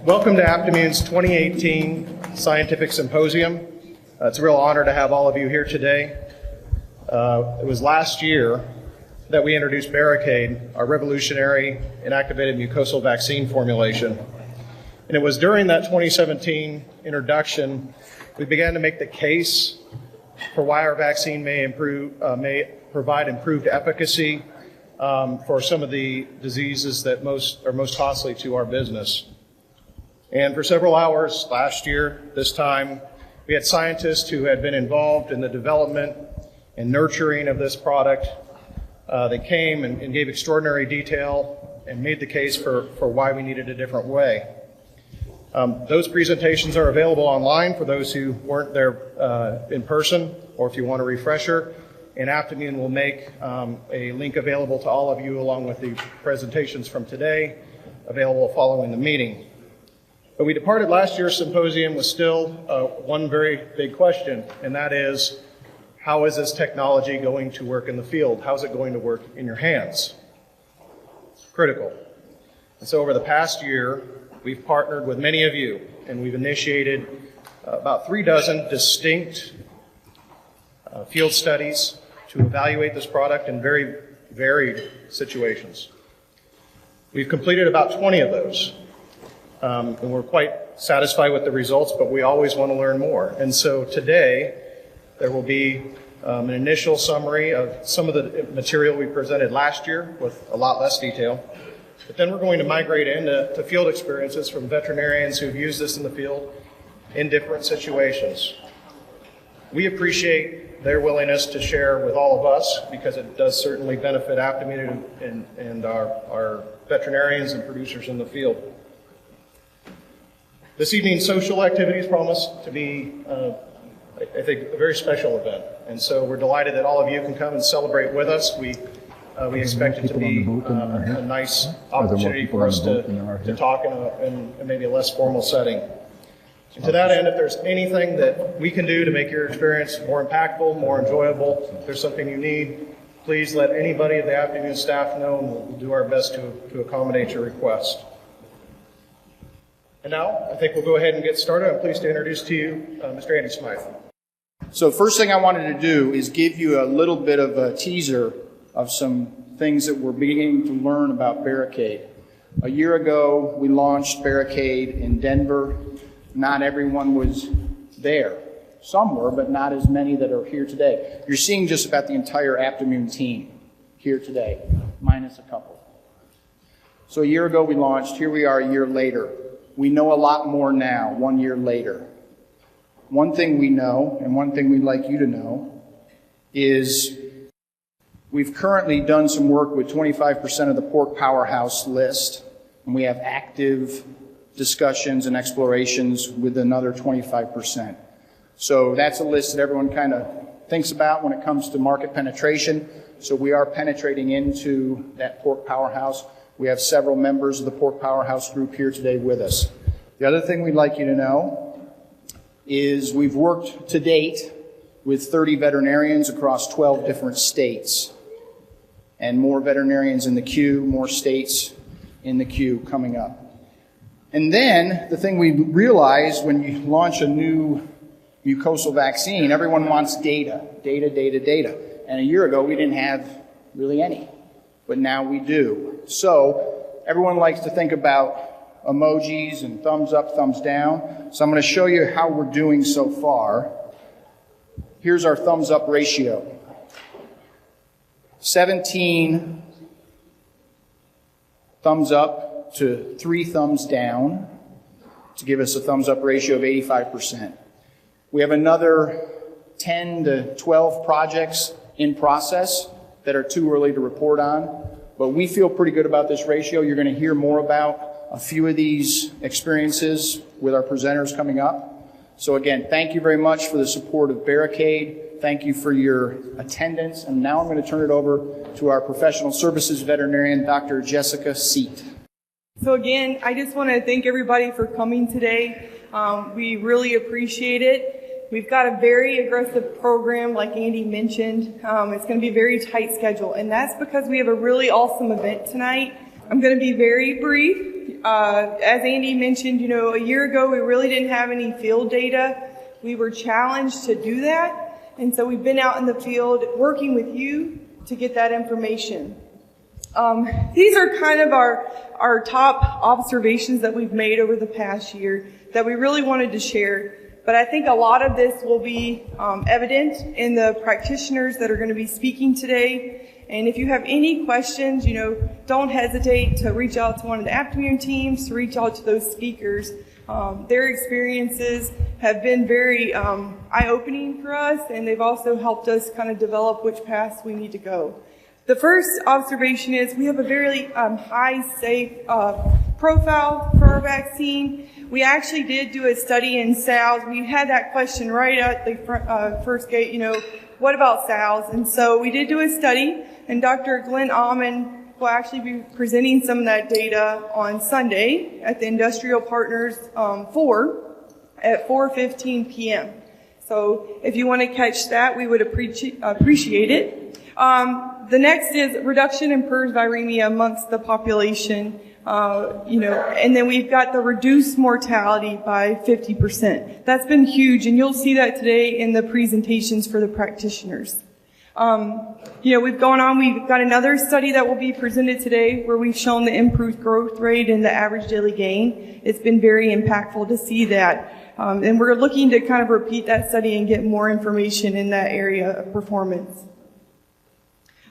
Welcome to Aptimmune's 2018 Scientific Symposium. It's a real honor to have all of you here today. It was last year that we introduced Barricade, our revolutionary inactivated mucosal vaccine formulation. And it was during that 2017 introduction we began to make the case for why our vaccine may provide improved efficacy for some of the diseases that are most costly to our business. And for several hours last year, this time, we had scientists who had been involved in the development and nurturing of this product. They came and gave extraordinary detail and made the case for why we needed a different way. Those presentations are available online for those who weren't there in person, or if you want a refresher. And Aptimmune will make a link available to all of you along with the presentations from today, available following the meeting. But we departed last year's symposium with still one very big question, and that is, how is this technology going to work in the field? How is it going to work in your hands? It's critical. And so over the past year, we've partnered with many of you, and we've initiated about 36 distinct field studies to evaluate this product in very varied situations. We've completed about 20 of those. And we're quite satisfied with the results, but we always want to learn more. And so today, there will be an initial summary of some of the material we presented last year with a lot less detail. But then we're going to migrate into field experiences from veterinarians who've used this in the field in different situations. We appreciate their willingness to share with all of us because it does certainly benefit Aptimmune and our veterinarians and producers in the field. This evening's social activities promise to be, I think, a very special event. And so we're delighted that all of you can come and celebrate with us. We expect it to be a nice opportunity for us to talk in maybe a less formal setting. And to that end, if there's anything that we can do to make your experience more impactful, more enjoyable, if there's something you need, please let anybody of the Aptimmune staff know, and we'll do our best to accommodate your request. And now, I think we'll go ahead and get started. I'm pleased to introduce to you Mr. Andy Smythe. So first thing I wanted to do is give you a little bit of a teaser of some things that we're beginning to learn about Barricade. A year ago, we launched Barricade in Denver. Not everyone was there. Some were, but not as many that are here today. You're seeing just about the entire Aptimmune team here today, minus a couple. So a year ago we launched. Here we are a year later. We know a lot more now, 1 year later. One thing we know, and one thing we'd like you to know, is we've currently done some work with 25% of the pork powerhouse list, and we have active discussions and explorations with another 25%. So that's a list that everyone kind of thinks about when it comes to market penetration. So we are penetrating into that pork powerhouse. We have several members of the Pork Powerhouse group here today with us. The other thing we'd like you to know is we've worked to date with 30 veterinarians across 12 different states. And more veterinarians in the queue, more states in the queue coming up. And then the thing we realize when you launch a new mucosal vaccine, everyone wants data. And a year ago we didn't have really any. But now we do. So everyone likes to think about emojis and thumbs up, thumbs down. So I'm going to show you how we're doing so far. Here's our thumbs up ratio. 17 thumbs up to 3 thumbs down to give us a thumbs up ratio of 85%. We have another 10 to 12 projects in process that are too early to report on, but we feel pretty good about this ratio. You're going to hear more about a few of these experiences with our presenters coming up. So again, thank you very much for the support of Barricade. Thank you for your attendance. And now I'm going to turn it over to our professional services veterinarian, Dr. Jessica Seate. So again, I just want to thank everybody for coming today. We really appreciate it. We've got a very aggressive program, like Andy mentioned. It's going to be a very tight schedule, and that's because we have a really awesome event tonight. I'm going to be very brief. As Andy mentioned, a year ago we really didn't have any field data. We were challenged to do that, and so we've been out in the field working with you to get that information. These are kind of our top observations that we've made over the past year that we really wanted to share. But I think a lot of this will be evident in the practitioners that are going to be speaking today. And if you have any questions, don't hesitate to reach out to one of the Aptimmune teams, to reach out to those speakers. Their experiences have been very eye-opening for us, and they've also helped us kind of develop which paths we need to go. The first observation is we have a very high safe profile for our vaccine. We actually did do a study in sows. We had that question right at the first gate, what about sows? And so we did do a study, and Dr. Glenn Almond will actually be presenting some of that data on Sunday at the Industrial Partners 4 at 4:15 p.m. So if you want to catch that, we would appreciate it. The next is reduction in PRRS viremia amongst the population, and then we've got the reduced mortality by 50%. That's been huge, and you'll see that today in the presentations for the practitioners. We've got another study that will be presented today where we've shown the improved growth rate and the average daily gain. It's been very impactful to see that. And we're looking to kind of repeat that study and get more information in that area of performance.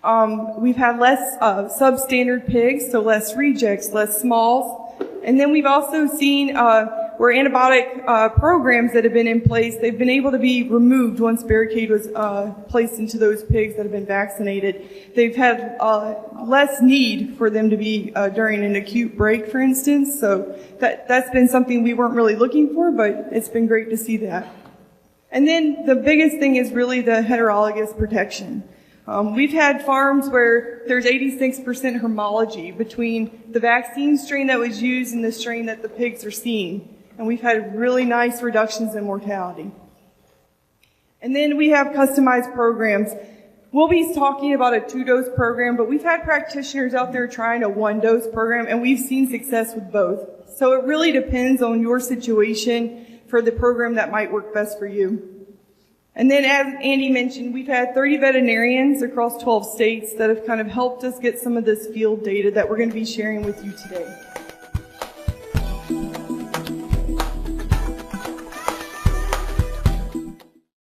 We've had less substandard pigs, so less rejects, less smalls. And then we've also seen where antibiotic programs that have been in place, they've been able to be removed once Barricade was placed into those pigs that have been vaccinated. They've had less need for them to be during an acute break, for instance. So that's been something we weren't really looking for, but it's been great to see that. And then the biggest thing is really the heterologous protection. We've had farms where there's 86% homology between the vaccine strain that was used and the strain that the pigs are seeing. And we've had really nice reductions in mortality. And then we have customized programs. We'll be talking about a 2-dose program, but we've had practitioners out there trying a 1-dose program, and we've seen success with both. So it really depends on your situation for the program that might work best for you. And then, as Andy mentioned, we've had 30 veterinarians across 12 states that have kind of helped us get some of this field data that we're going to be sharing with you today.